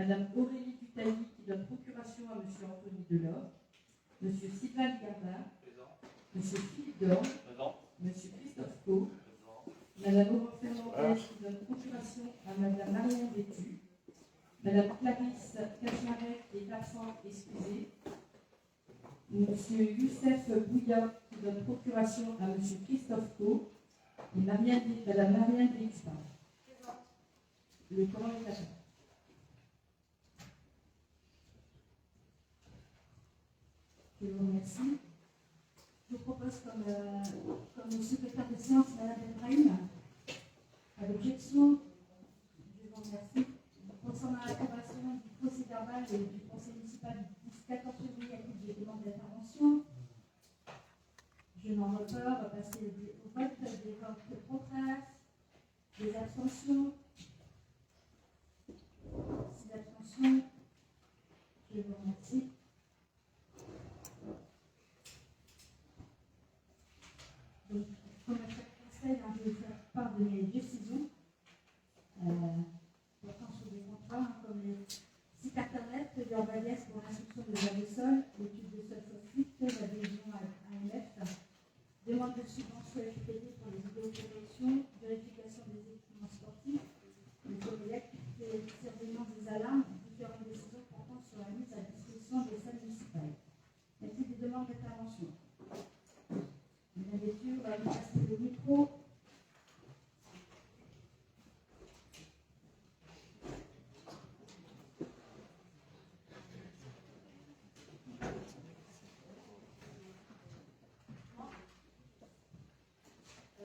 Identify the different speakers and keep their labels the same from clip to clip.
Speaker 1: Madame Aurélie Dutailly qui donne procuration à Monsieur Anthony Delors, Monsieur Sylvain Gardin, Monsieur Philippe Dorme, Monsieur Christophe Pau, Madame Aurore Fernandez qui donne procuration à Madame Marianne Bétu, Madame Clarisse Cachemaret est absente, excusée, Monsieur Youssef Bouillat qui donne procuration à Monsieur Christophe Pau et Madame Marianne Bétu. Le comment est agent. Je vous remercie. Je vous propose comme secrétaire de séance Madame Ibrahim. À l'objection, je vous remercie. Concernant l'approbation du procès-verbal du conseil municipal du 14 février, à qui des demandes d'intervention. Je n'en vois pas. On va passer au vote des votes contraires, des abstentions. 6 abstentions. Je vous remercie. Donc, comme à chaque conseil, je vais faire part de mes décisions portant sur des contrats, comme les sites internet, l'Urbalis pour l'instruction de la sol, l'étude de sol phosphite, l'adhésion à AMF, demande de subvention FPD pour les vidéoprojections, vérification des équipements sportifs, les collectes, surveillance des alarmes, différentes décisions portant sur la mise à disposition des salles municipales. Y a-t-il des demandes d'intervention? Madame Bétu, on va vous passer le micro.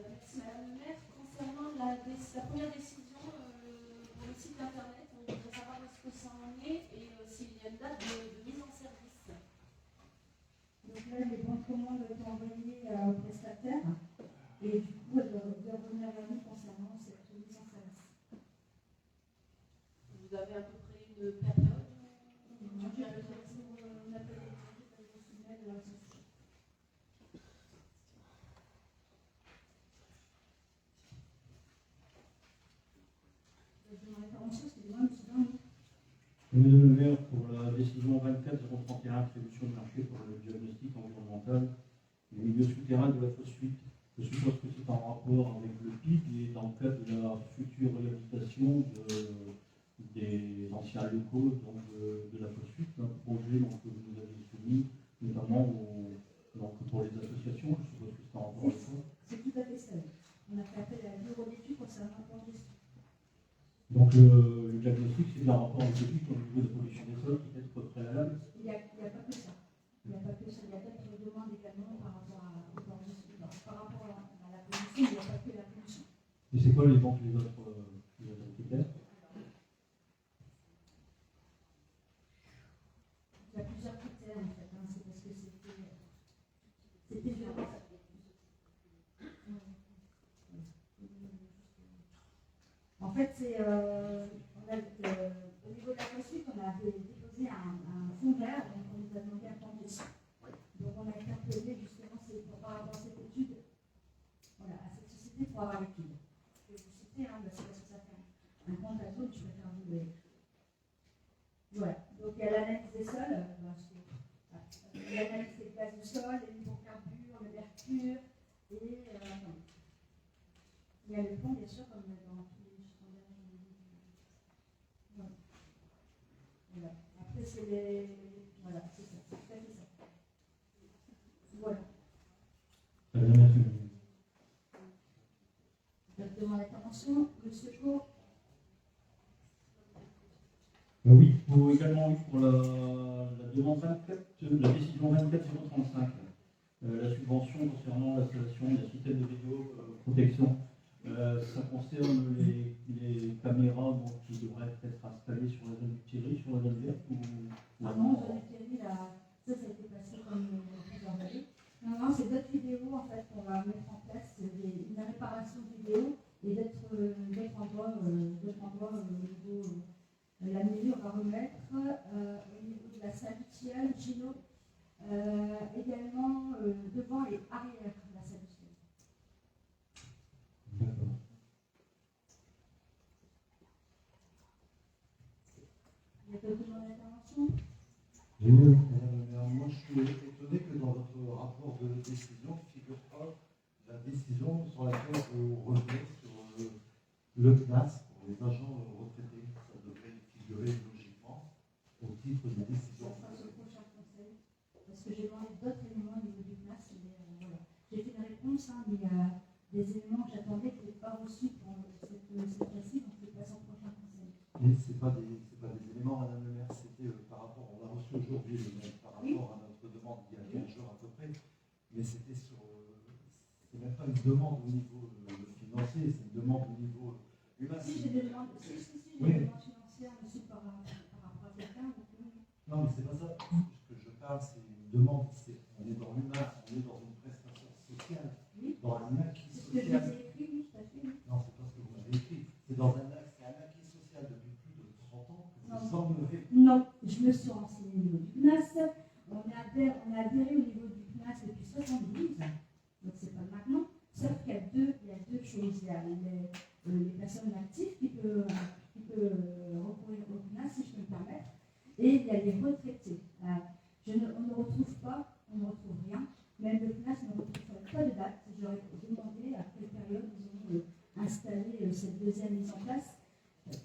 Speaker 2: Merci Madame le maire. Concernant la première décision pour le site internet, on voudrait savoir où est-ce que ça en est et s'il y a une date de mise en service.
Speaker 1: Donc là, les bons de commande ont été envoyés aux prestataires et du coup, elles doivent revenir vers nous concernant cette mise en service.
Speaker 2: Vous avez à peu près une période
Speaker 1: Moi, j'ai besoin pour un appel électronique avec le soumet de la société. Je demande l'intervention, excusez-moi, monsieur Dorme.
Speaker 3: Madame le maire, pour la décision 24-031, attribution de marché pour le diagnostic environnemental des milieux souterrains de la fosse suite. Je suppose que c'est en rapport avec le PIC et dans le cadre de la future réhabilitation des anciens locaux donc, de la fosse suite, un projet donc, que vous nous avez soumis, notamment pour les associations. Je suppose que c'est en rapport avec ça.
Speaker 1: C'est tout à fait ça. On a fait appel à la bureau d'études concernant le plan de gestion.
Speaker 3: Donc le diagnostic, c'est bien en rapport avec le PIC au niveau de la pollution des sols qui est être préalable.
Speaker 1: Il n'y a pas que ça. Il n'y a pas que ça. Il y a d'autres demandes également par rapport à la pollution. Il n'y a pas que la pollution.
Speaker 3: Et c'est quoi les autres critères?
Speaker 1: Il y a plusieurs critères en fait. C'est parce que c'était violent. En fait, c'est au niveau de la poursuite, on a déposé un fonds vert, donc on nous a demandé un plan de gestion. Donc on a été interpellé justement par rapport à cette étude, voilà, à cette société pour avoir l'étude. Je vais vous citer, parce que ça fait un compte à zone, je préfère vous. Voilà, donc il y a l'analyse des sols, l'analyse des gaz du sol, les hydrocarbures, le mercure, et il y a le fond, bien sûr, comme dans tous les standards juridiques. Voilà. Après, c'est les. Voilà, c'est ça, c'est tout à fait ça. Voilà.
Speaker 3: Très bien, merci.
Speaker 1: Je demande l'intervention, monsieur Pau.
Speaker 3: Oui, également pour la demande 24, la décision 24-035, la subvention concernant l'installation des systèmes de vidéoprotection. Ça concerne les caméras donc, qui devraient être installées sur la zone du Thierry, sur la zone verte ou
Speaker 1: Ah non, zone du Thierry, là, ça a été passé comme plusieurs années. Non, c'est d'autres vidéos en fait qu'on va mettre en place, une réparation vidéo et d'autres endroits au niveau. La mairie, on va remettre au niveau de la salle Thiel, Gino, également devant et arrière la salle Thiel. Il
Speaker 2: demande d'intervention.
Speaker 4: Oui, madame le maire, moi je suis étonné que dans votre rapport de décision ne figure pas la décision sur laquelle vous revenez sur le CNAS pour les agents retraités. Ça devrait figurer logiquement au titre des décisions.
Speaker 2: Ça sera sur le prochain conseil. Parce que j'ai demandé d'autres éléments au niveau du CNAS. Voilà. J'ai fait une réponse, hein, mais il y a des éléments que j'attendais qui n'étaient pas reçus pour cette fois-ci, donc je passe au prochain conseil.
Speaker 4: Mais ce n'est pas des éléments, madame le maire, c'était par rapport, on l'a reçu aujourd'hui, le maire, par rapport à notre demande il y a 15 jours à peu près, mais c'était sur. C'est même pas une demande au niveau financier, c'est une demande au niveau humain.
Speaker 2: Si, j'ai des demandes, j'ai
Speaker 4: Oui.
Speaker 2: des demandes financières, monsieur, par rapport à quelqu'un.
Speaker 4: Non, mais c'est pas ça. Ce que je parle, c'est une demande. On est dans l'humain, on est dans une prestation sociale,
Speaker 2: Oui.
Speaker 4: dans un acquis
Speaker 2: C'est ce que je
Speaker 4: social.
Speaker 2: vous ai écrit, oui, tout à fait.
Speaker 4: Non, c'est pas ce que vous m'avez écrit. C'est dans un acquis social depuis plus de 30 ans que vous enlevez.
Speaker 2: Non, je me suis renseignée au niveau du CNAS. On a adhéré au niveau du CNAS depuis 72, donc c'est pas maintenant. Sauf qu'il y a deux choses. Il y a les personnes actives qui peuvent recourir au CNAS, si je peux me permettre, et il y a les retraités. On ne retrouve rien. Même le CNAS ne retrouve pas de date. J'aurais demandé à quelle période ils ont installé cette deuxième mise en place,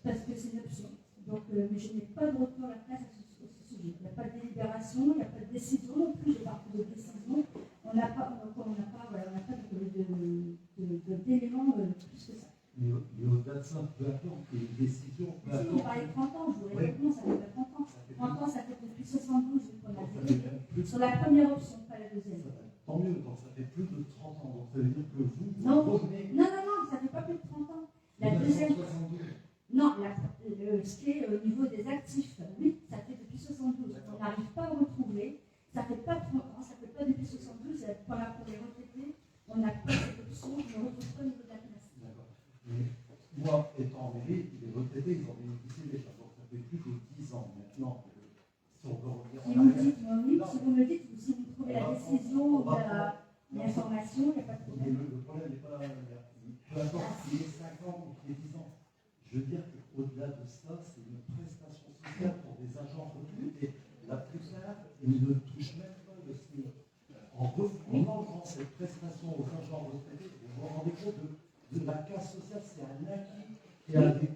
Speaker 2: parce que c'est une option. Donc, mais je n'ai pas de retour à la place à ce sujet. Il n'y a pas de délibération, il n'y a pas de décision non plus. J'ai parlé de décision. On n'a pas d'éléments plus que ça.
Speaker 4: Mais au-delà de ça, peu importe les décisions.
Speaker 2: Si vous parlez de 30 ans, je vous réponds, ça fait pas 30 ans. 30 ans, ça fait depuis 72 qu'on a fait. Sur la première option, pas la deuxième.
Speaker 4: Tant mieux, donc ça fait plus de 30 ans. Donc ça veut dire que vous
Speaker 2: Non,
Speaker 4: revenez.
Speaker 2: non, ça fait pas plus de 30 ans. La deuxième.
Speaker 4: 1972.
Speaker 2: Non, ce qui est au niveau des actifs, oui, ça fait depuis 72. On n'arrive pas à retrouver. Ça fait pas 30 ans, ça fait pas depuis 72. Voilà, pour les retraités, on n'a pas cette option, on ne retrouve pas au niveau de la classe.
Speaker 4: D'accord. Mais moi, étant en mairie, les retraités, ils ont bénéficié déjà. Donc ça fait plus de 10 ans maintenant. Si on veut revenir
Speaker 2: Si
Speaker 4: en
Speaker 2: vous me
Speaker 4: arrière.
Speaker 2: dites, si vous me dites, si vous trouvez la décision ou l'information, il n'y a pas de
Speaker 4: Mais
Speaker 2: problème.
Speaker 4: le problème n'est pas là. Peu importe s'il est 5 ans ou qu'il est 10 ans. Je veux dire qu'au-delà de ça, c'est une prestation sociale pour des agents retraités. La plupart, ils ne touchent même pas le SMIC. En enlevant cette prestation aux agents retraités, vous vous rendez compte de la casse sociale, c'est un acquis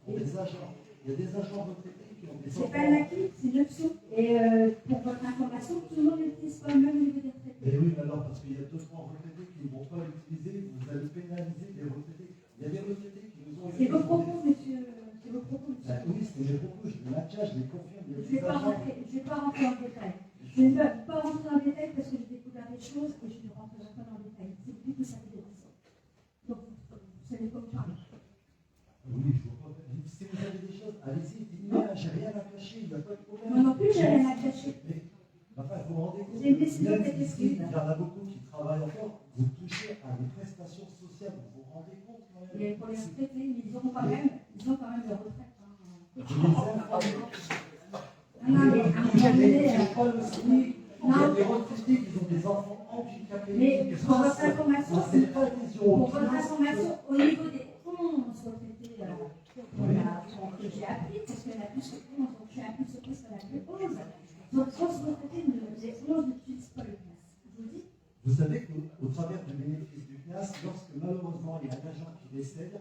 Speaker 4: pour des agents. Il y a des agents retraités qui ont des
Speaker 2: C'est pas un acquis, c'est une option. Et pour votre information, tout le monde n'utilise pas le même niveau des retraités.
Speaker 4: Mais oui, mais alors, parce qu'il y a 2-3 retraités qui ne vont pas l'utiliser, vous allez pénaliser les retraités. Il y a des retraités qui nous ont...
Speaker 2: C'est vos propos, monsieur. C'est vos propos, monsieur.
Speaker 4: Ben oui, c'est mes propos, je les maintiens, je les confirme.
Speaker 2: Je ne vais pas rentrer en détail. Je ne vais pas rentrer en détail parce que j'ai découvert des choses et je ne rentrerai pas dans le détail. C'est plus que ça fait des raisons. Donc, vous savez comme parler.
Speaker 4: Oui, je vois pas. Si vous avez des choses, allez-y, dites-moi, j'ai rien à cacher, il n'y a pas de problème.
Speaker 2: Moi non plus, j'ai rien à cacher.
Speaker 4: Mais, enfin, vous vous rendez compte,
Speaker 2: J'ai une décision
Speaker 4: même
Speaker 2: d'être
Speaker 4: ici,
Speaker 2: prise.
Speaker 4: il y en a beaucoup qui travaillent encore, vous touchez à des prestations sociales, vous vous rendez compte quand même.
Speaker 2: Et pour les retraités, ils ont quand même leur retraite.
Speaker 4: Je les aime pas.
Speaker 2: Non, mais à un moment donné,
Speaker 4: Il y a des retraités qui ont des enfants handicapés.
Speaker 2: mais pour votre information, au niveau des 11 retraités que j'ai appris, parce qu'il y en a plus que 11, donc je suis un peu surprise qu'il y en a que 11. Donc 11 retraités, les 11 n'utilisent pas le CNAS. Je vous dis.
Speaker 4: Vous savez qu'au travers du bénéfice du CNAS, lorsque malheureusement il y a un agent qui décède,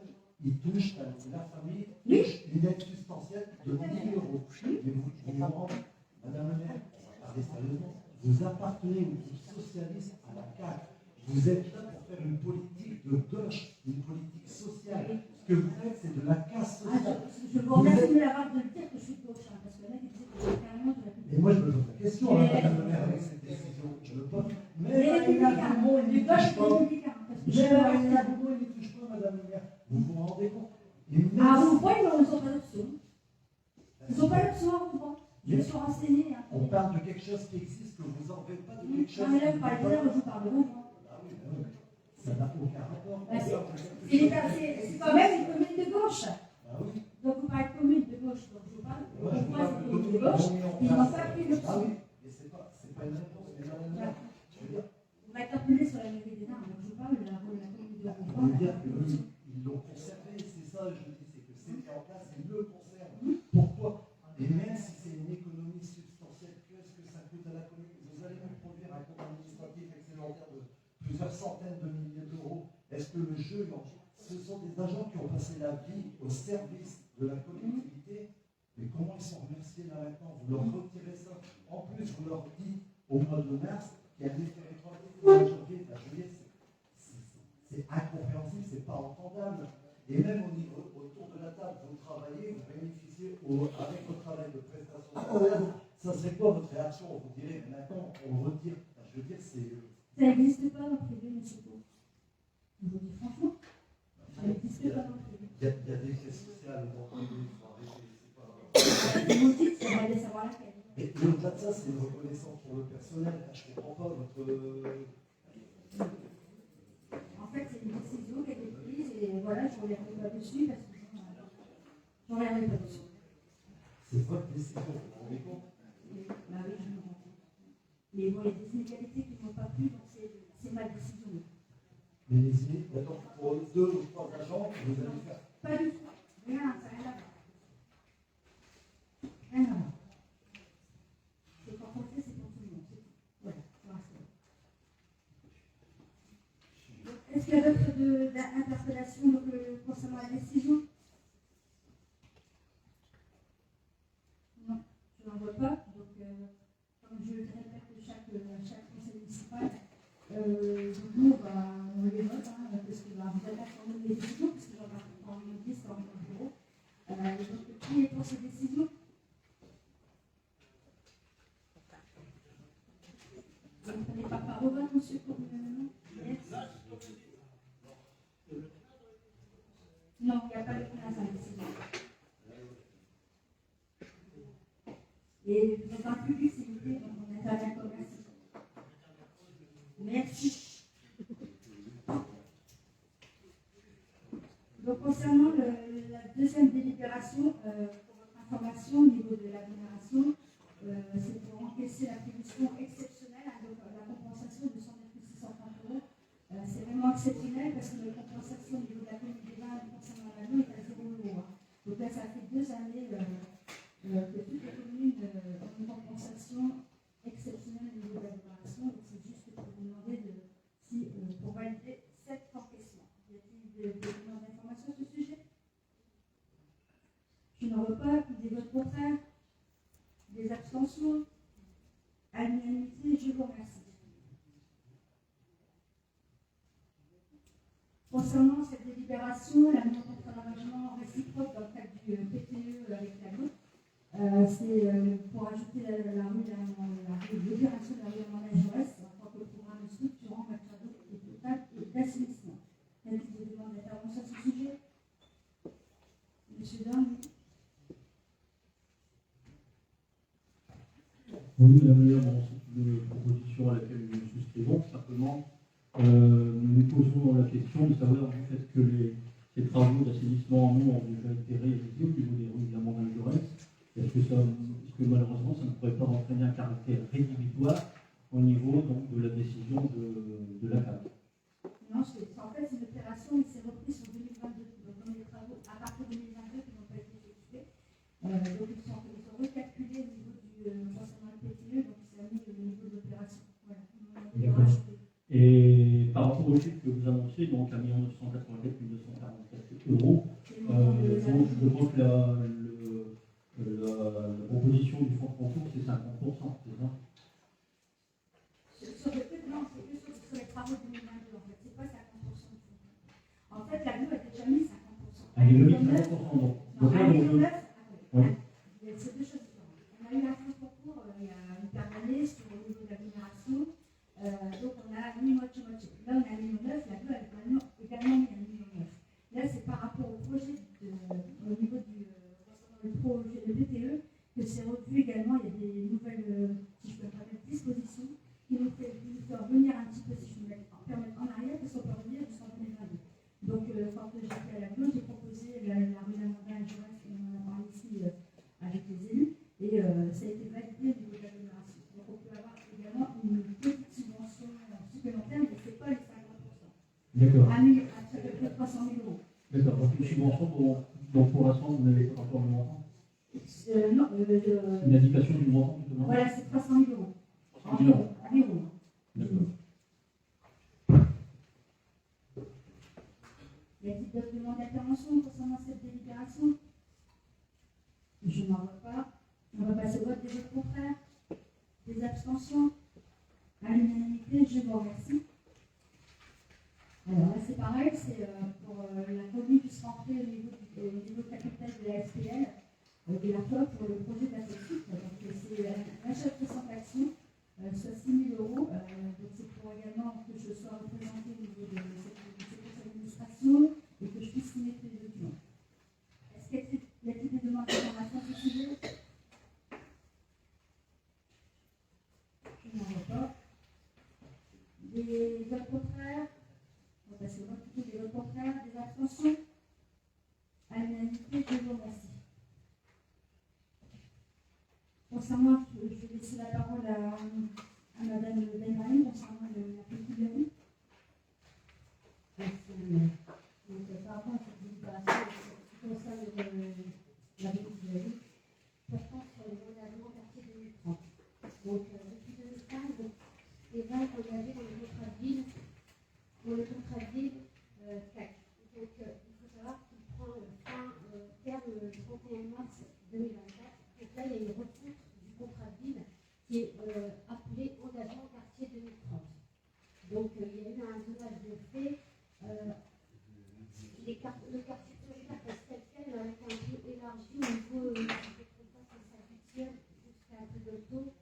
Speaker 4: il touche, la famille touche une aide substantielle de 10 000 €. Mais vous vous rendez, madame la maire, parlez sérieusement, vous appartenez au groupe socialiste à la CAQ. Vous êtes là pour faire une politique de gauche, une politique sociale. Ce que vous faites, c'est de la casse sociale.
Speaker 2: Je vous remercie de l'avoir de dire que je suis de gauche, parce que là, il disait que j'étais carrément de la République.
Speaker 4: Mais moi, je me pose la question, madame la maire, avec cette décision. Je me pose.
Speaker 2: Les républicains, de gauche, les républicains.
Speaker 4: Mais Marina Boubou, il ne touche pas, madame la maire. Vous vous rendez compte?
Speaker 2: Ah, vous voyez, ils n'ont pas d'option. Ils n'ont pas d'option à vous voir. Je me suis renseignée.
Speaker 4: On parle de quelque chose qui existe, que vous n'en faites pas de quelque chose.
Speaker 2: Non, mais là, vous parlez de là, je parle de vous.
Speaker 4: Ah oui, ça n'a aucun rapport.
Speaker 2: C'est quand même une commune de gauche.
Speaker 4: Ah oui.
Speaker 2: Donc vous parlez de commune de gauche, donc je vous parle.
Speaker 4: Ouais,
Speaker 2: Pourquoi c'est une commune de gauche? Ils n'ont pas pris l'option.
Speaker 4: Ah oui, mais c'est pas une réponse, mais madame la maire, je veux dire.
Speaker 2: Vous m'interpellez sur la mairie des Arts, donc je vous parle de la commune de
Speaker 4: Je veux dire qu'ils l'ont conservé, c'est ça, je dis, c'est que c'était en place, ils le conservent. Pourquoi? Et même ce sont des agents qui ont passé la vie au service de la collectivité. Mais comment ils sont remerciés là maintenant? Vous leur retirez ça. En plus, vous leur dites au mois de mars qu'il y a des territoires de janvier, de juillet. C'est incompréhensible, c'est pas entendable. Et même au niveau, autour de la table, vous travaillez, vous bénéficiez avec votre travail de prestation sociale. Ça serait quoi votre réaction? Vous direz, maintenant, on retire. Je veux dire, c'est.
Speaker 2: Ça n'existe pas dans le privé, monsieur Pau. Je vous dis franchement, ça n'existe pas dans le privé.
Speaker 4: Il y a des caisses sociales dans le privé, il faut arrêter. C'est pas.
Speaker 2: Vous dites, on va aller savoir laquelle.
Speaker 4: Et au-delà de ça, c'est une reconnaissance pour le personnel. Je ne comprends pas votre.
Speaker 2: En fait, c'est une décision qui a été prise et voilà, je ne reviendrai pas dessus parce que je ne reviendrai pas dessus.
Speaker 4: C'est votre décision, vous vous rendez compte?
Speaker 2: Bah oui, je me rends compte. Mais bon, il y a des inégalités qui ne m'ont pas plu, donc c'est ma décision.
Speaker 4: Mais les inégalités, d'accord, pour 2 ou 3 agents, vous allez faire.
Speaker 2: Pas du tout. Rien, ça n'a rien à voir. Rien à voir. C'est quand on le fait, c'est pour tout le monde. Voilà, pour l'instant. Est-ce qu'il y a d'autres interpellations concernant la décision? Non, je n'en vois pas. Donc, comme je le répète chaque conseil municipal, nous, on les vote, parce que vous allez prendre les décisions, parce que j'en ai en 10 dans mon bureau. Donc, qui est pour ces décisions? Vous ne prenez pas part au vote, monsieur, pour non, il n'y a pas de place à la décision. Et dans un public, s'il vous plaît, on intervient comme merci. Merci. Donc, concernant la deuxième délibération, pour votre information, au niveau de l'agglomération, c'est pour encaisser l'attribution exceptionnelle, donc la compensation de 100,630 €. C'est vraiment exceptionnel parce que la compensation au niveau de la commune des Vins concernant l'anneau est à 0 €. Donc là, ça fait 2 années que toutes les communes ont une compensation exceptionnelle au niveau de l'agglomération. Donc c'est juste pour vous demander pour valider cet encaissement. Y a-t-il des demandes d'informations sur ce sujet? Je n'en vois pas. Des votes contraires? Des abstentions? À l'unanimité, je vous remercie. Concernant cette délibération, la mise en contre l'engagement réciproque dans le cadre du PTE avec la gauche, c'est pour ajouter la rue de l'opération de la rue Amanda Jaurès en tant que programme structurant en matière d'eau et potable et d'assainissement. Y a-t-il des demandes d'intervention sur ce sujet? Monsieur Dorn.
Speaker 3: Oui, la meilleure de proposition à laquelle nous souscrivons, simplement, nous posons la question de savoir du fait que ces travaux d'assainissement en eau ont déjà été réalisés au niveau des rues de la Montagne de Rennes. Est-ce que malheureusement ça ne pourrait pas entraîner un caractère rédhibitoire au niveau donc, de la décision de la CAF?
Speaker 2: Non, en fait, c'est une opération qui s'est reprise sur 2022. Donc, on a des travaux à partir de 2022 qui n'ont pas été effectués. Donc, ils sont recalculés au niveau concernant le PTE, donc c'est mis au niveau de l'opération. Voilà.
Speaker 3: Et par rapport au chiffre que vous annoncez, donc 1 984 244 €, donc je crois que la proposition du fonds de concours, c'est 50%, c'est ça?
Speaker 2: Non, c'est que sur les travaux de 2022, en fait. C'est pas 50% du fonds. En fait, la BIO a déjà mis 50%.
Speaker 3: Elle a mis 50%, donc.
Speaker 2: Non, à 2009,
Speaker 3: oui.
Speaker 2: C'est deux choses différentes. On a eu un fonds de concours il y a une paire d'années sur le niveau de l'agglomération. Donc on a mis moitié-moitié. Là, on a mis 1,9 €, la BIO a également mis 1,9 €. Là, c'est par rapport au projet, au niveau du projet de PTE, que c'est revu également. Il y a des nouvelles, si je peux me permettre, dispositions qui nous fait revenir un petit peu, si je peux me permettre, en arrière, parce qu'on peut revenir jusqu'en 2022. Donc, quand j'ai fait à la BIO, j'ai proposé la rue Lamandin et Jaurès, et on en a parlé ici avec les élus, et ça a été validé au niveau de l'agglomération. Donc, on peut avoir également une petite subvention supplémentaire, mais ce n'est pas les 50%.
Speaker 3: D'accord.
Speaker 2: À peu près 300 000 €.
Speaker 3: D'accord. Donc, une subvention donc pour l'instant, vous n'avez pas encore le montant?
Speaker 2: Non,
Speaker 3: une indication du montant, justement?
Speaker 2: Voilà, c'est 300 000 €.
Speaker 3: 300 000 €.
Speaker 2: Environ.
Speaker 3: D'accord.
Speaker 2: Et Y a-t-il d'autres demandes d'intervention concernant cette délibération? Je n'en vois pas. On va passer au vote des autres contraires. Des abstentions? À l'unanimité, je vous remercie. Alors là, c'est pareil, c'est pour la commune qui sera entrée au niveau capital de la SPL, de la FOP pour le projet de la FOP. Donc c'est un achat de 60 actions, soit 6 000 euros. Donc c'est pour également que je sois représentée au niveau de cette administration et que je puisse signer tous les documents. Est-ce qu'il y a des demandes d'information sur ce sujet? Je n'en vois pas. Des votes contraires? On va passer au vote plutôt des votes contraires, des abstentions? À l'unanimité, je vous remercie. Concernant, je vais laisser la parole à Madame Benmaï concernant la petite Léon. Donc, par rapport à cette délibération qui concerne la petite Léon, portant sur les engagements quartier 2030. Donc, depuis 2015, les gens engagés dans le contrat de ville, CAC. Donc, il faut savoir qu'il prend terme le 31 mars 2024. Donc là, il y a une refonte du contrat de ville qui est appelé engagement quartier 2030. Donc, il y a eu un zonage de fait. Le quartier prioritaire reste tel quel, avec un peu élargi au niveau, je ne sais pas si ça huitième jusqu'à un peu de taux.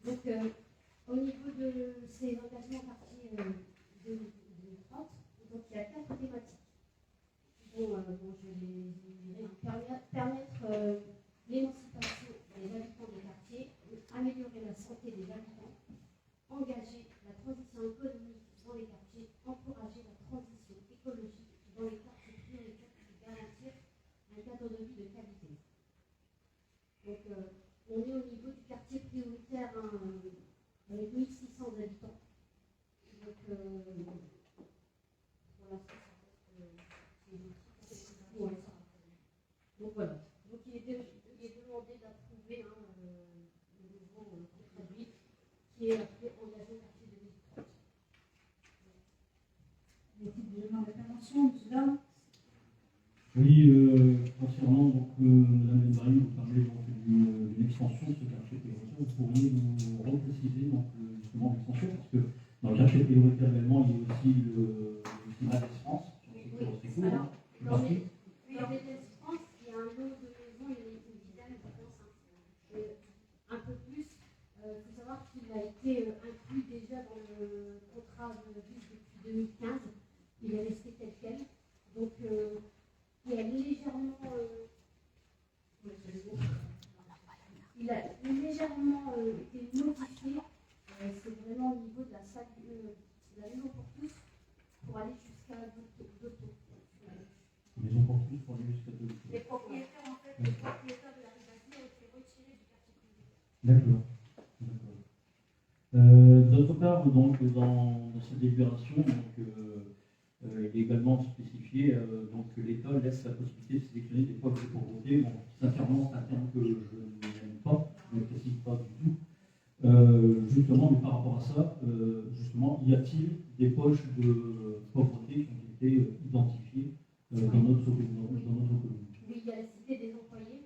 Speaker 2: Donc, au niveau de ces engagements quartier 2030, donc il y a 4 thématiques. Bon, je vais les énumérer. Permettre l'émancipation des habitants des quartiers, améliorer la santé des habitants, engager la transition économique dans les quartiers, encourager la transition écologique dans les quartiers prioritaires et garantir un cadre de vie de qualité. Donc, on est au niveau du quartier prioritaire avec 1600 habitants. Donc, pour l'instant, donc voilà. Donc il est demandé d'approuver le nouveau contrat de ville qui est appelé engagement quartier 2030. Y a-t-il des demandes d'intervention, M. Dame?
Speaker 3: Oui, concernant Madame Benmaï, vous parlez d'une extension de ce quartier prioritaire. Vous pourriez nous repréciser justement l'extension, parce que dans le quartier prioritaire également, il y a aussi le climat d'Espace, sur le secteur Sécourt.
Speaker 2: Alors, dans les France, il y a un lot de maisons, il y a une dizaine, je pense, un peu plus. Il faut savoir qu'il a été inclus déjà dans le contrat de ville depuis 2015. Il est resté tel quel. Donc, il a légèrement été modifié. C'est vraiment au niveau de la salle de la maison pour tous pour aller jusqu'à d'autres.
Speaker 3: Maison pour tous pour aller jusqu'à deux.
Speaker 2: Les propriétaires, en fait, les propriétaires de la rue ont été retirés du quartier privé.
Speaker 3: D'accord. D'autre part, donc, dans cette délibération, il est également spécifié que l'État laisse la possibilité de sélectionner des poches de pauvreté. Bon, sincèrement, c'est un terme que je n'aime pas, je ne le précise pas du tout. Justement, mais par rapport à ça, y a-t-il des poches de pauvreté qui ont été identifiées dans notre commune?
Speaker 2: Oui, il y a la cité des employés.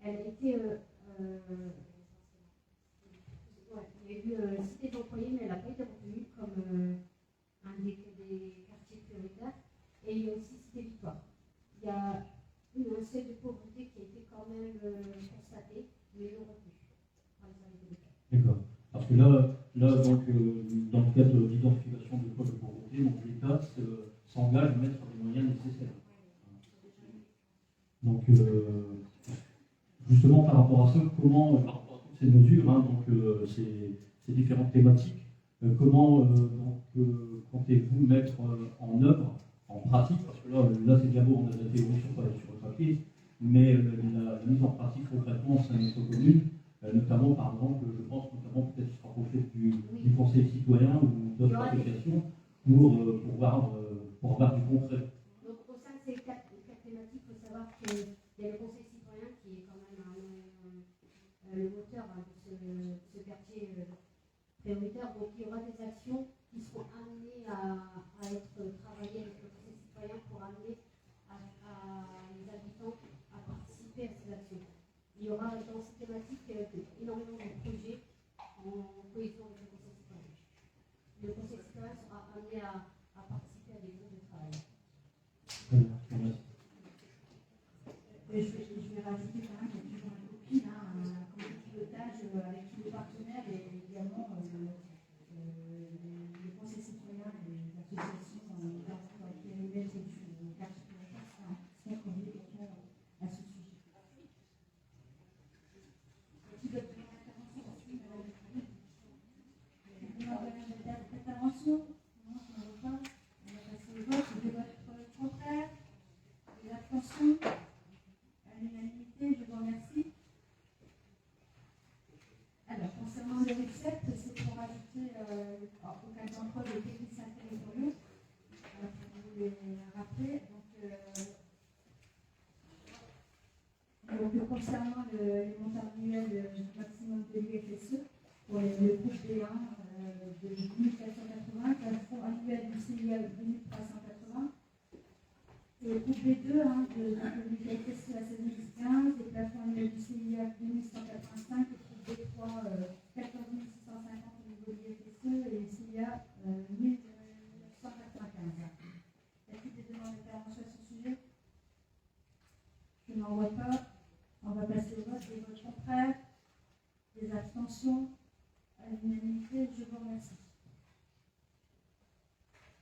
Speaker 2: Elle a été. Il y a eu la cité des employés, mais elle n'a pas été retenue comme un des quartiers prioritaires. Et il y a aussi Cité Victoire. Il y a eu un seuil de pauvreté qui a été quand même constaté, mais non retenu par les arrêtés d'État.
Speaker 3: D'accord. Parce que là donc, dans le cadre de l'identification des poches de pauvreté, l'État s'engage à mettre les moyens nécessaires. Donc, justement, par rapport à ça, comment, par rapport à toutes ces mesures, ces différentes thématiques, comment comptez-vous mettre en œuvre, en pratique, parce que là c'est bien beau, on a de la théorie sur le papier, mais la mise en pratique concrètement au sein de notre commune, notamment par exemple, je pense notamment peut-être se rapprocher du conseil citoyen ou d'autres associations pour avoir du concret.
Speaker 2: Donc au sein de ces quatre thématiques, il faut savoir qu'il y a le conseil citoyen qui est quand même le moteur de ce quartier prioritaire. Donc il y aura des actions qui seront ces citoyens sera amené à participer à des groupes de travail.
Speaker 3: Très bien, merci.
Speaker 2: Et je vais rajouter quand même, il y a toujours un copie, un comité de pilotage avec tous les partenaires et également les conseils citoyens et les associations dans le périmètre du quartier prioritaire seront conviés à ce sujet. Qui veut prendre l'intervention là-dessus, madame la intervention? Non, je n'en veux pas. On va passer au vote. Des votes contraires, des abstentions. À l'unanimité, je vous remercie. Alors, concernant le RICEP, c'est pour rajouter au cadre d'emploi des techniciens territoriaux. Pour vous les rappeler. Donc concernant les montants annuels du maximum de l'UFSE, pour le groupe B1 de 1480, plafond annuel du CIA 2380. Et le groupe B2 de l'UFSE à 1615, les plafonds annuels du CIA 2185, et le groupe B3 14650 au niveau de l'UFSE et le CIA 1995. Y a-t-il des demandes d'intervention à ce sujet? Je n'en vois pas. On va passer au vote. Des votes contraires, des abstentions. À l'unanimité, je vous remercie.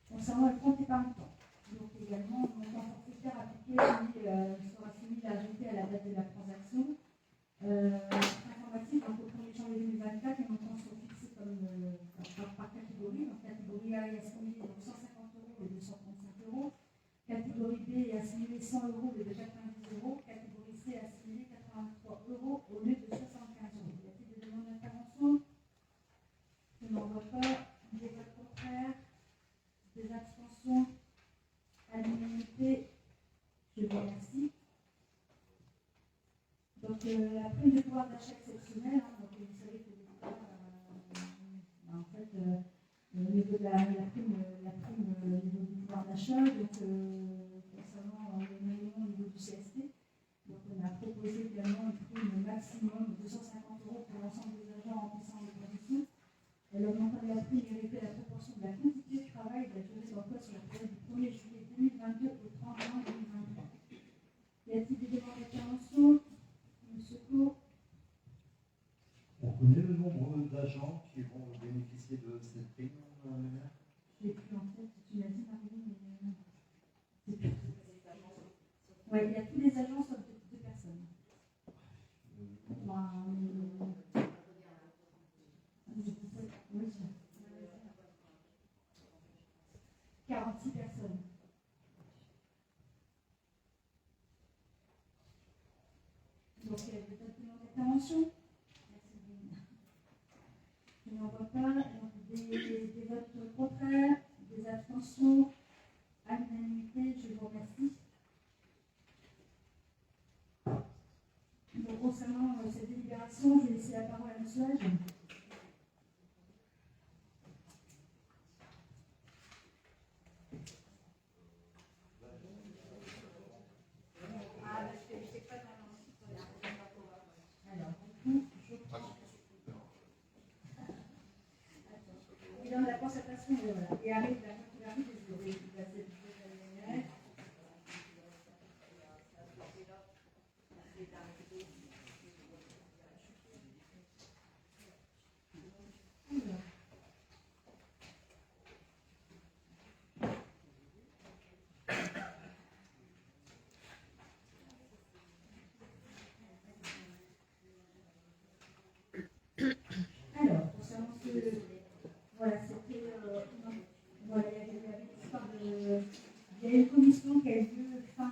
Speaker 2: Concernant le compte épargne-temps, donc également, le montant forfaitaire appliqué sera soumis à ajouter à la date de la transaction. Informatique, donc au 1er janvier 2024, les montants sont fixés comme, par catégorie. Donc, catégorie A est assimilée donc 150 € et 235 €. Catégorie B est assimilée 100 € au lieu de 90 €. Catégorie C est assimilée 83 € au lieu de 75 €. Y a-t-il des demandes d'intervention? Je n'en vois pas. Des votes contraires, des abstentions. À l'unanimité, je vous remercie. Donc, la prime de pouvoir d'achat exceptionnelle, donc vous savez que en fait, au niveau de la prime au niveau du pouvoir d'achat, donc concernant le monument au niveau du CST, donc on a proposé également une prime maximum de 250 € pour l'ensemble des agents remplissant les conditions. Le montant de la prime est réglé à la proportion de la quantité de travail et de la durée d'emploi sur la période du 1er juillet 2022 au 30 juin 2023. Y a-t-il des demandes d'intervention? Monsieur Cour.
Speaker 4: On connaît le nombre d'agents qui vont bénéficier de cette prime, Madame la maire?
Speaker 2: Je l'ai plus en tête, tu l'as dit, Marie, mais oui, il y a tous les agents sauf deux personnes. Oui, 46 personnes. Donc, il y a des documents d'intervention. Merci. Je n'en vois pas. Donc, des votes contraires, des abstentions. À l'unanimité, je vous remercie. Donc, concernant cette délibération, je vais laisser la parole à M. Hage. Dans la concertation, voilà. Et arrive la cartographie des oreilles. Alors, concernant ce. Voilà, c'était. Voilà, il y avait l'histoire de. Il y a une commission qui a eu lieu fin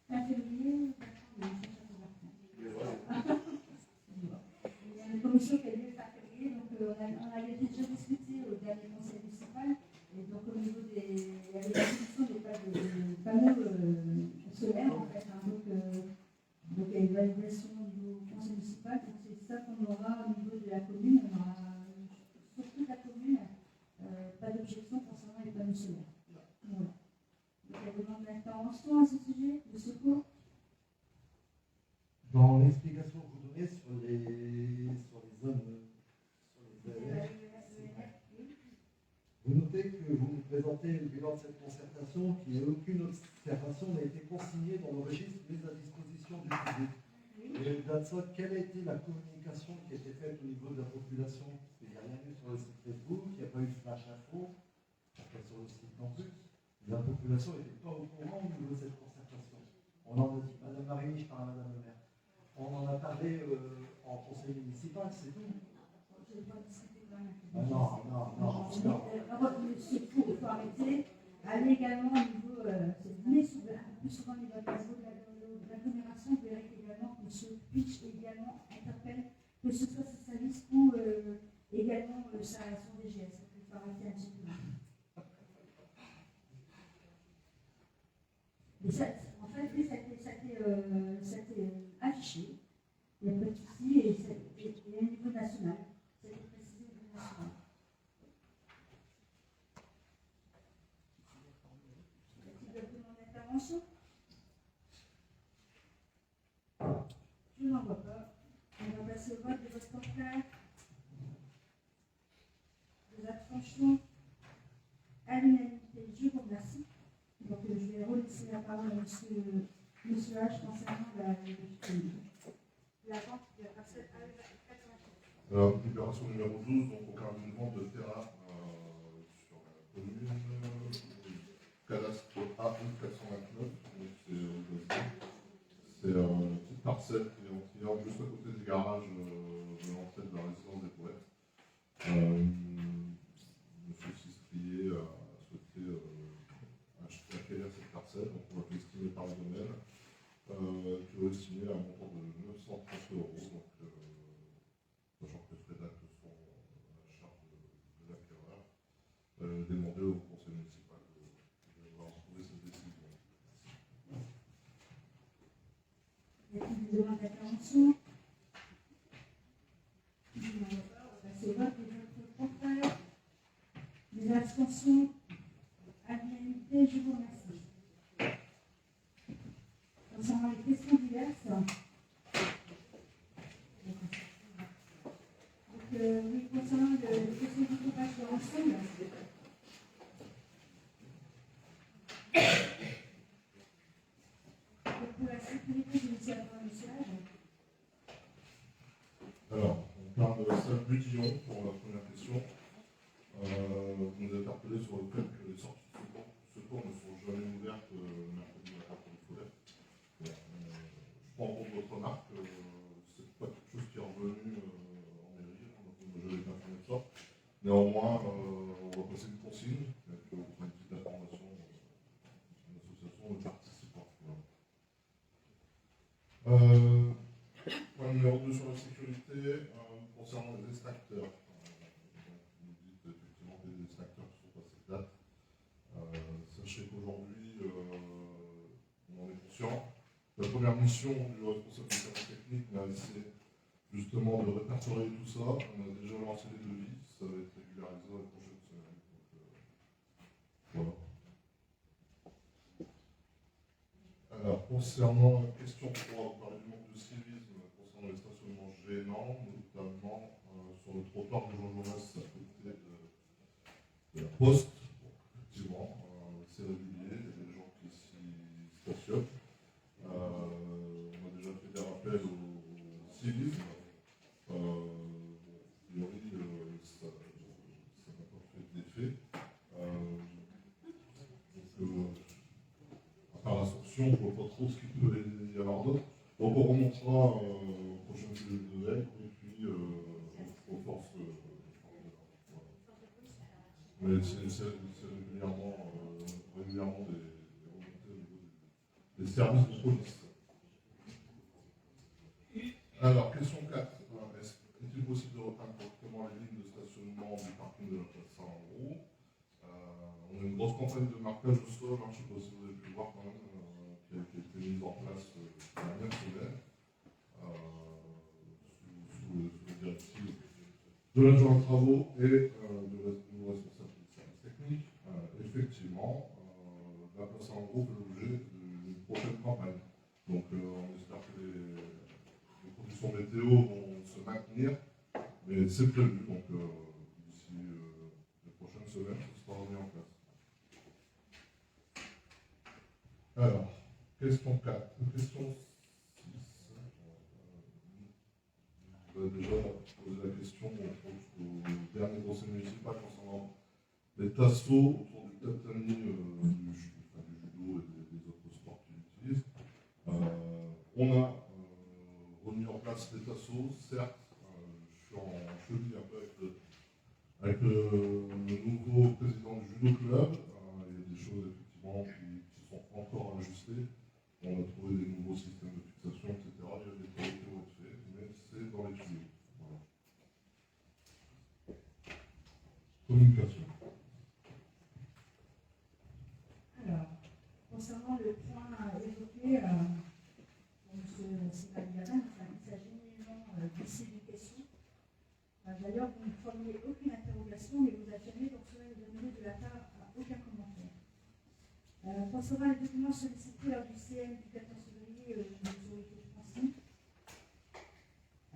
Speaker 2: février. Il y a une commission qui a eu lieu fin février, donc on avait déjà discuté au dernier conseil municipal. Et donc, au niveau des. Il y avait la solution des panneaux solaires, en fait. Donc, il y a une validation au niveau du conseil municipal. Donc, c'est ça qu'on aura au niveau de la commune. On aura, sur toute la commune, pas d'objection concernant les panneaux solaires. Voilà. Donc, il y a demande d'intervention à ce sujet, de secours.
Speaker 4: Dans l'explication que vous donnez sur les zones, sur les AER, noter que vous nous présentez le bilan de cette concertation, aucune observation n'a été consignée dans le registre mis à disposition du public. Et au-delà de ça, quelle a été la communication qui a été faite au niveau de la population? Il n'y a rien eu sur le site Facebook, il n'y a pas eu de flash info, pas sur le site non plus. La population n'était pas au courant au niveau de cette concertation. On en a dit, Madame Marie, je parle à Madame le maire. On en a parlé en conseil municipal, c'est tout.
Speaker 2: Je ne vais pas discuter quand même.
Speaker 4: Non.
Speaker 2: Il faut arrêter. Aller également au niveau, c'est venez plus souvent au niveau de l'agglomération, vous verrez également que M. Pitch également interpelle, que ce soit ses services ou également sa DGS. Il faut arrêter un petit peu. Mais ça, en fait, oui, ça a été affiché. Il n'y a pas de souci, et au niveau national. Ça a été précisé au niveau national. Intervention? Je n'en vois pas. On va passer au vote de votre contraire. Des abstentions à l'unanimité. Je vous remercie. Donc, je vais relaisser la parole à monsieur H concernant la vente de la parcelle A84.
Speaker 5: Alors, libération numéro 12, donc au cadre d'une vente de terrain sur la commune, cadastre A1429, c'est une petite parcelle qui est en triangle juste à côté du garage de l'entrée de la résidence des poètes. Monsieur Sistrier a souhaité acquérir cette parcelle, donc on va l'estimer par le domaine, qui va estimer à un montant de 930 €, donc, sachant que les frais d'acte sont à la charge de l'acquéreur, demandé au conseil municipal d'avoir approuvé cette décision.
Speaker 2: Y a-t-il des demandes d'intervention? Je n'en vois pas. On va passer au vote de votre contraire. Des abstentions à l'unanimité. Je vous remercie. Concernant les questions diverses, oui, concernant les questions du groupage de l'ensemble, pour la sécurité judiciaire du siège.
Speaker 5: Alors, on parle de salle Butillon pour la première question. Vous nous interpellez sur le fait que les sorties de secours ne sont jamais ouvertes mercredi matin pour les scolaires. Bon, je prends en compte votre remarque. C'est pas quelque chose qui est revenu en mairie, donc j'avais été informé de ça. Néanmoins, on va passer une consigne avec une petite information d'une association de participants. Voilà. Point numéro 2 sur la sécurité, concernant les extracteurs. Vous dites effectivement que les extracteurs qui sont passés de date. Sachez qu'aujourd'hui, on en est conscient. La première mission du responsable du service technique a essayé justement de répertorier tout ça. On a déjà lancé les devis, ça va être régularisé dans les prochaines semaines. Donc, voilà. Alors, concernant la question 3, vous parlez du manque de civisme concernant les stationnements gênants, notamment sur le trottoir de Jean Jaurès à côté de la poste. Bon, effectivement, c'est régulier, il y a des gens qui s'y stationnent. On a déjà fait des rappels au civisme. A priori, ça n'a pas fait d'effet. À part la sanction, on ne voit pas trop ce qu'il peut y avoir d'autre. Donc on remontera aux prochaines cellules de veille et puis aux forces. Mais c'est régulièrement des remontées au niveau des services de police. Alors, question 4. Est-il possible de repeindre correctement les lignes de stationnement du parking de la place Saint-Andrew? On a une grosse campagne de marquage au sol, je ne sais pas si vous avez pu le voir quand même, qui a été mise en place la dernière semaine, sous la directive de l'adjoint de travaux et de nos responsables du service technique. Effectivement, la place Saint-Andrew fait l'objet d'une prochaine campagne. Donc, on espère que les conditions météo vont se maintenir, mais c'est prévu, donc d'ici les prochaines semaines, ce sera remis en place. Alors, question 4. Question 6. Je vais déjà poser la question au dernier conseil municipal concernant les tasseaux autour du tatami, du judo et des autres sports qu'ils utilisent. On a remis en place les tasseaux, certes, je suis en cheville un peu avec le nouveau président du judo club. Il y a des choses effectivement qui sont encore à ajuster. On a trouvé des nouveaux systèmes de fixation, etc. Il y a des travaux qui vont être faits, mais c'est dans les tuyaux. Voilà. Communication.
Speaker 2: Alors, concernant le point évoqué pour M. Sylvain Garin, il s'agit d'ici d'une question. D'ailleurs, vous ne formulez aucune interrogation, mais vous affirmez donc cela est donné de la part à aucun commentaire. Concernant les documents sollicités lors du CM du 14 février, vous aurez été transmis.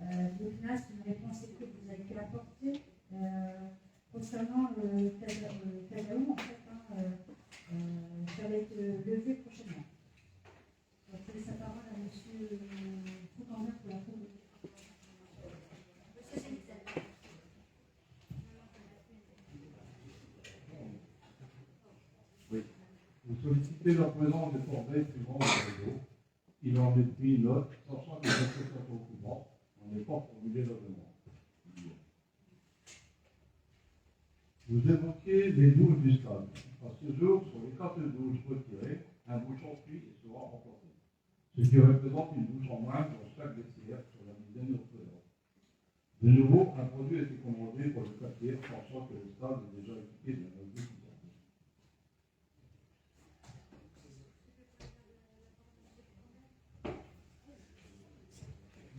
Speaker 2: Le CNAS, une réponse écrite, vous avez qu'à apporter. Concernant le Cadaon, en fait, ça va être levé prochainement. Donc, je laisse la parole à M. Foucault pour la première. Monsieur Sénizet.
Speaker 3: Oui. Vous sollicitez la présence des corbeilles suivant le réseau. Il en est pris note, sachant que les associations au courant, on n'est pas formulé la demande. Vous évoquez les douches du stade. À ce jour, sur les 4 douches retirées, un bouchon suit et sera remplacé. Ce qui représente une douche en moins dans chaque vestiaire sur la dizaine représente. De nouveau, un produit a été commandé pour le quartier, pensant que le stade est déjà équipé de la douche.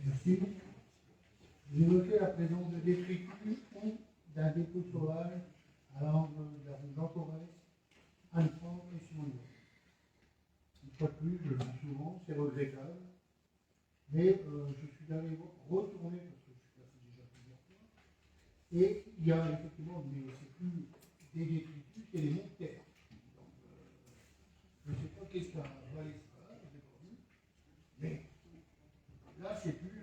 Speaker 6: Merci. Vous évoquez la présence de détritus ou d'un dépôt sauvage à l'angle de la rue Jean Jaurès, Anne-Franck et Simon. Une fois de plus, je le dis souvent, c'est regrettable. Mais je suis allé retourner, parce que je suis passé déjà plusieurs fois, et il y a effectivement, mais c'est plus des détritus, c'est des monts de terre. Donc, je ne sais pas qu'est-ce qu'a avalé ça, je n'ai pas vu. Mais là, c'est plus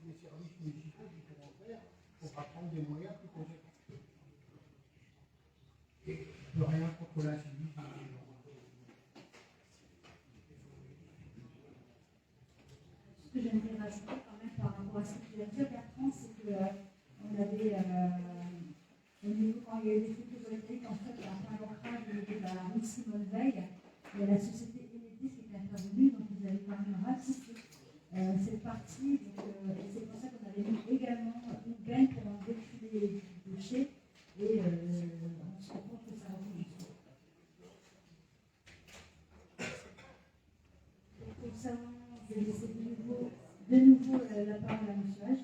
Speaker 6: les services municipaux qui pourront faire pour prendre des moyens plus conséquents. Et je ne peux rien contre l'incivisme.
Speaker 2: Ce que j'aimerais rajouter quand même par rapport à ce que tu viens de dire, Bertrand, c'est qu'on avait, au niveau, quand il y a eu des photovoltaïques, en fait, un ancrage au niveau de la rue Simone Veil, il y a la société Enedis qui est intervenue, donc ils avaient quand même ratisé cette partie, et c'est pour ça qu'on avait mis également une benne pour enlever tous les déchets, et on se rend compte que ça revient. Concernant, je vais laisser de nouveau la parole à M. H.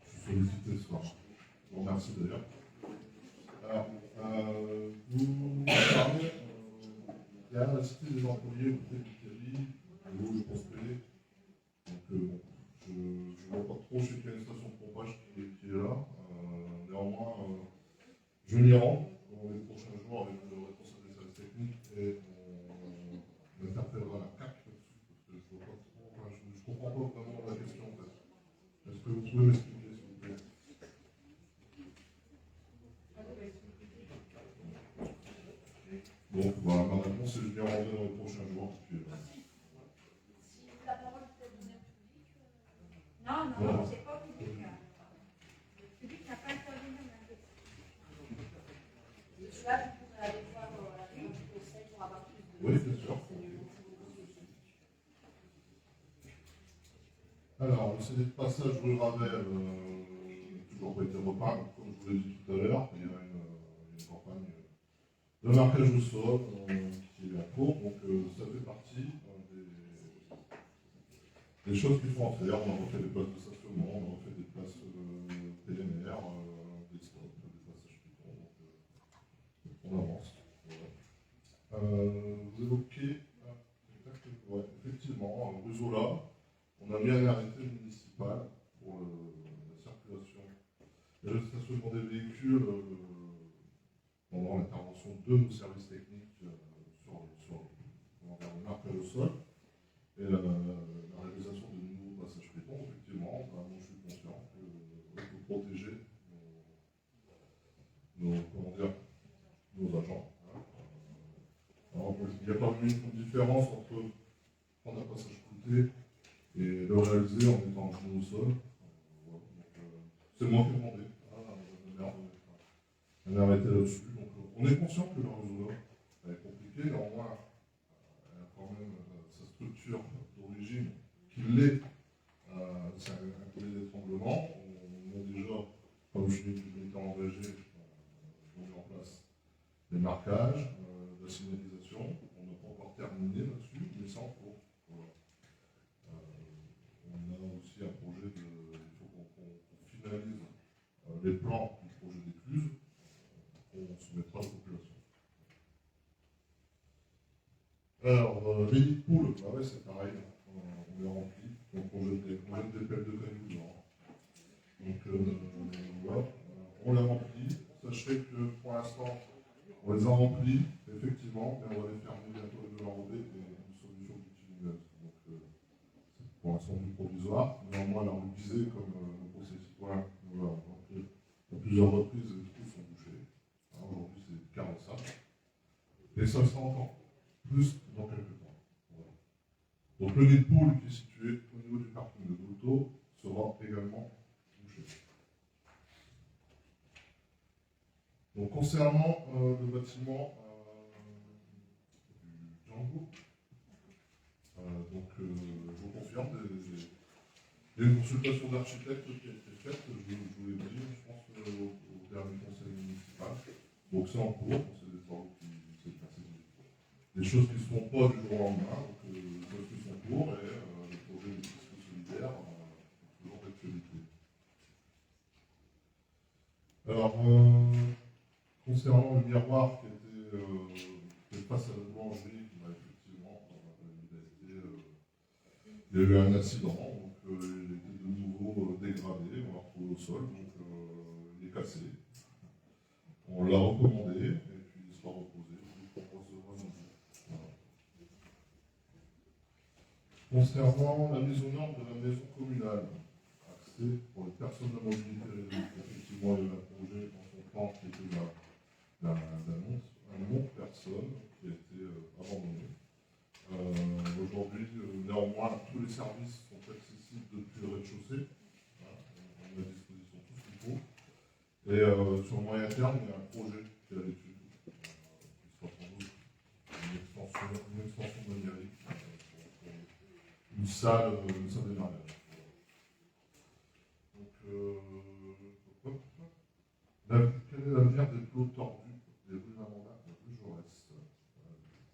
Speaker 5: Je suis sollicité ce soir. Je vous remercie d'ailleurs. Alors, vous parlez derrière la cité des employés, vous faites du Thierry, où je construis. Donc, bon, je ne vois pas trop, je sais qu'il y a une station de pompage qui est là. Néanmoins, je m'y rends dans les prochains jours avec le responsable des services techniques et on interpellera la CAC là-dessus parce que je vois pas trop, enfin, je comprends pas vraiment la question en fait. Est-ce que vous pouvez m'expliquer s'il vous plaît? Donc voilà, ma réponse c'est que je m'y rendrai dans les prochains jours. Puis,
Speaker 1: La parole peut être donnée au public. Non, c'est pas au public. Le public n'a pas intervenu dans la question. Et là, vous pourrez aller voir la réunion du conseil pour avoir plus de.
Speaker 5: oui, bien sûr. Alors, le CD de passage rue Ravel, toujours pas été repeint, comme je vous l'ai dit tout à l'heure, il y a une campagne de marquage au sol qui est en cours, donc ça fait partie des choses qu'il faut en faire. On a refait des places de stationnement, on a refait des places PNR, des stops, des passages piétons, donc on avance. Voilà. Vous évoquez, ouais, effectivement, rue Zola, on a mis un arrêté municipal pour la circulation et le stationnement des véhicules l'intervention de nos services techniques sur le marquage au sol et la réalisation de nouveaux passages piétons. Effectivement, moi je suis conscient qu'il faut protéger nos agents. Alors, il y a quand même une différence entre prendre un passage clouté et le réaliser en étant genou au sol. C'est moi qui ai demandé. On a arrêté là-dessus. Donc, on est conscient que leur réseau est compliqué. Néanmoins, elle a quand même sa structure d'origine qui l'est. C'est un collet d'étranglement. On a déjà, comme je m'étais engagé, on met en place les marquages, la signalisation. On n'a pas encore terminé là-dessus, mais c'est en cours. Voilà. On a aussi un projet il faut qu'on finalise les plans du projet d'écluse. On soumettra à la population. Alors, les nids de poules, bah ouais, c'est pareil, on les remplit, donc on jette des pelles de cailloux dedans. Donc, voilà, on les remplit. Sachez que pour l'instant, on les a remplis, effectivement, mais on va les fermer bientôt de l'enrober et une solution d'utilisation. Donc, c'est pour l'instant du provisoire, néanmoins, la revisée, comme nos conseils citoyens, voilà, donc, à plusieurs reprises, les trous sont bouchés. Aujourd'hui, c'est carrossable. Et ça sera encore plus dans quelques temps. Voilà. Donc, le nid de poule qui est situé au niveau du parking de Boulto sera également bouché. Donc, concernant le bâtiment du Django, je vous confirme, il y a une consultation d'architecte qui a été faite, je vous l'ai dit, je pense, au dernier conseil municipal. Donc c'est en cours, c'est des travaux qui s'est passé. Des choses qui ne se font pas du jour au lendemain, donc les choses qui sont en cours et le projet de disque solidaire est toujours d'actualité. Alors, concernant le miroir qui était face à la boulangerie, effectivement, il y a eu un accident, donc il était de nouveau dégradé, on l'a retrouvé au sol, donc il est cassé. On l'a recommandé, et puis il sera reposé, on recevra nos jours. Voilà. Concernant la mise aux normes de la maison communale, accès pour les personnes à mobilité réduite, effectivement, il y a eu un projet dans son plan qui était un monte-personne qui a été abandonné. Aujourd'hui, néanmoins, tous les services sont accessibles depuis le rez-de-chaussée. Voilà, on met à disposition tout ce qu'il faut. Et sur le moyen terme, il y a un projet qui est à l'étude, qui sera sans doute une extension numérique pour une salle des mariages. Donc, quel est l'avenir des plots tordus des rues Lamanda et rue Jaurès?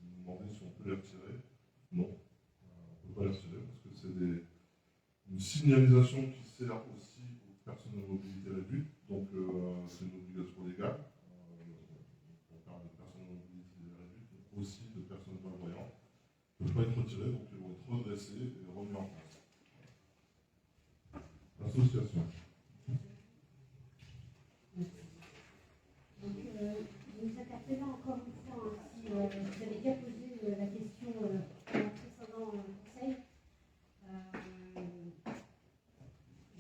Speaker 5: Vous me demandez si on peut les retirer. Non, on ne peut pas les retirer parce que c'est une signalisation qui sert aussi aux personnes à mobilité réduite, donc c'est une obligation légale. On parle de personnes à mobilité réduite, mais aussi de personnes malvoyantes. Ils ne peuvent pas être retirés, donc ils vont être redressés et remis en place. L'association.
Speaker 2: Donc, nous interpellons encore une fois, si vous avez déjà posé la question dans le précédent conseil.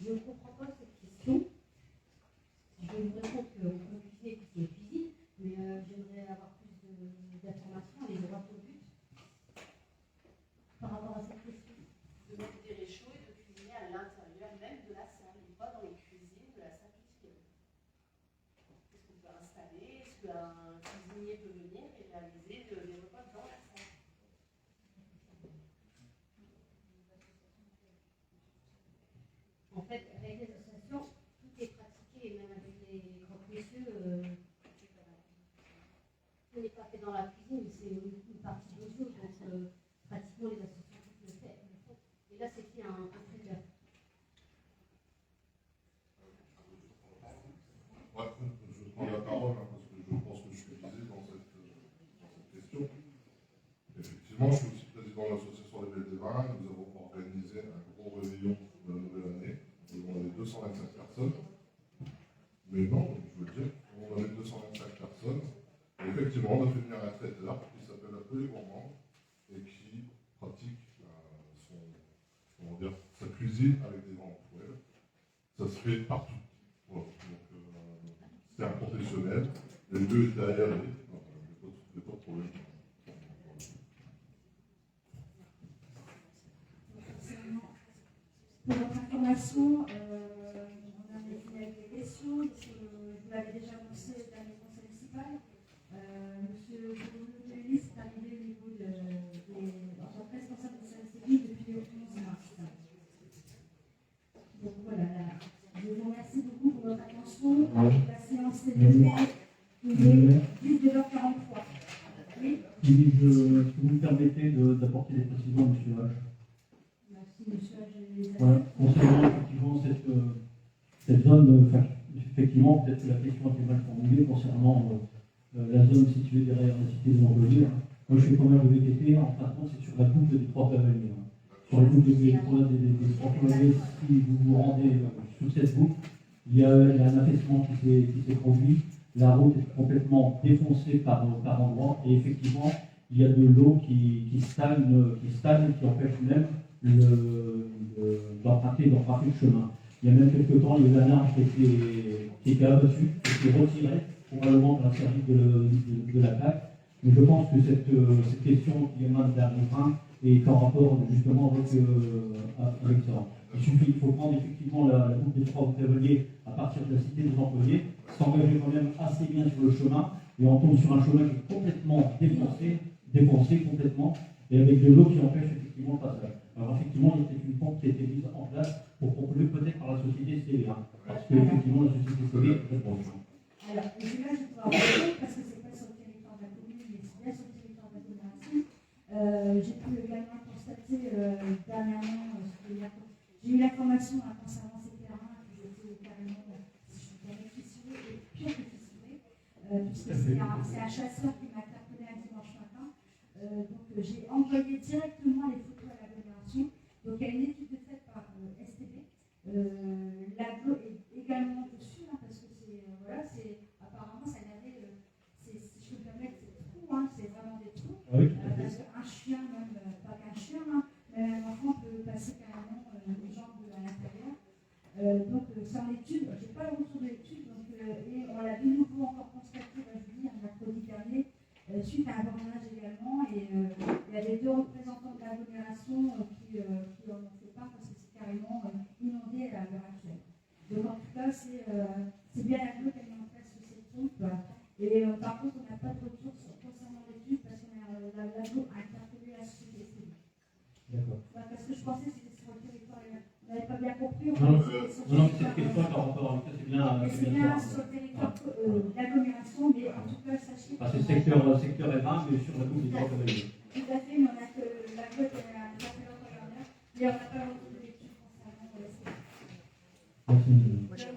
Speaker 2: Je ne comprends pas cette question. Je vais vous répondre qu'on peut cuisiner que c'est cuisine, mais j'aimerais avoir plus d'informations, aller droit au but par rapport à cette question.
Speaker 7: De mettre des réchauds et de cuisiner à l'intérieur même de la salle, et pas dans les cuisines de la salle culturelle. Est-ce qu'on peut installer, est-ce qu'un cuisinier peut venir et réaliser des repas dans la salle?
Speaker 2: En fait, avec les associations, tout est pratiqué, et même avec les croque-messieurs, tout n'est pas fait dans la cuisine, c'est une partie d'osio, donc pratiquement les associations le font. Et là, c'était un traiteur.
Speaker 5: Ouais, je prends la parole parce que je pense que je suis visé dans cette question. Effectivement, je suis aussi président de l'association des Belles des Vins. Nous avons organisé un gros réveillon de la nouvelle année. On avait 225 personnes. Mais non, je veux dire, on avait 225 personnes. Et effectivement, effectivement, on a fait venir un traiteur qui s'appelle Apollo Gourmand et qui pratique sa cuisine avec des grands poêles. Ça se fait partout. Voilà. Donc, c'est un professionnel. Les deux étaient aérés. Il n'y a pas de problème.
Speaker 2: Pour votre information, on a des questions, parce que je vous l'avais déjà annoncé dans les conseils municipaux. Monsieur Bourgogne est arrivé au niveau en tant que responsable de service technique depuis le 11 mars. Donc voilà, je vous remercie beaucoup pour votre attention. La séance est levée. Il est 19h43. Oui.
Speaker 3: Est-ce que vous me permettez d'apporter des précisions, monsieur H?
Speaker 2: Merci, monsieur H.
Speaker 3: Voilà. Concernant effectivement cette zone, effectivement, peut-être que la question a été mal formulée concernant la zone située derrière la cité de Montpellier. Moi, je fais pas mal de VTT, en fin de compte, c'est sur la boucle des Trois Cavaliers. Sur la boucle des Trois Cavaliers, si vous vous rendez sur cette boucle, il y a un affaissement qui s'est produit. La route est complètement défoncée par endroits, et effectivement, il y a de l'eau qui stagne, qui empêche même d'emprunter le chemin. Il y a même quelques temps, il y a eu un arbre qui était abattu, qui était retiré, probablement par un service de la PAC. Mais je pense que cette question qui émane d'un riverain est en rapport justement avec ça. Il faut prendre effectivement la boucle des Trois Cavaliers à partir de la cité des employés, s'engager quand même assez bien sur le chemin, et on tombe sur un chemin qui est complètement défoncé complètement, et avec de l'eau qui empêche effectivement le passage. Alors effectivement, il y a une pompe qui a été mise en place pour proposer peut-être par la société CV1, parce que effectivement la société CV est très proche.
Speaker 2: Alors, là, je vais pouvoir répondre parce que ce n'est pas sur le territoire de la commune, mais c'est bien sur le territoire de l'agglomération. J'ai pu également constater dernièrement, j'ai eu l'information concernant ces terrains qui étaient carrément, si je peux dire, fissurés et pire que fissurés, puisque c'est un chasseur qui m'a interpellé un dimanche matin. Donc, j'ai envoyé directement les photos à l'agglomération. Donc, il y a une étude de fait par STB. L'aglo est également dessus, parce que apparemment, ça n'avait, si je peux me permettre, c'est trous, c'est vraiment des trous.
Speaker 3: Ah oui,
Speaker 2: Parce qu'un chien, même pas qu'un chien, mais un enfant peut passer carrément les jambes à l'intérieur. Donc, c'est en étude, je n'ai pas le retour de l'étude, et on l'a de nouveau encore constaté, je vous dis, un mercredi dernier, suite à un bornage également, et il y a les deux représentants de l'agglomération qui en ont fait part parce que c'est carrément inondé à l'heure actuelle. Donc en tout cas, c'est bien l'aglo qui a mis en place cette pompe, et par contre, on n'a pas de retour concernant l'étude parce que l'aglo a interpellé la société civile.
Speaker 3: D'accord.
Speaker 2: Parce que je pensais que c'était sur le territoire, on n'avait pas bien compris.
Speaker 3: Non, cette question par rapport à ça, c'est bien.
Speaker 2: C'est bien sur le territoire d'agglomération, mais en tout cas, sachez que.
Speaker 3: C'est secteur R1, mais sur la boucle des Trois Cavaliers.
Speaker 2: Tout à fait, mais on a que l'aglo qui a interpellé en gouverneur, et on n'a pas le retour de l'étude concernant le
Speaker 3: Merci.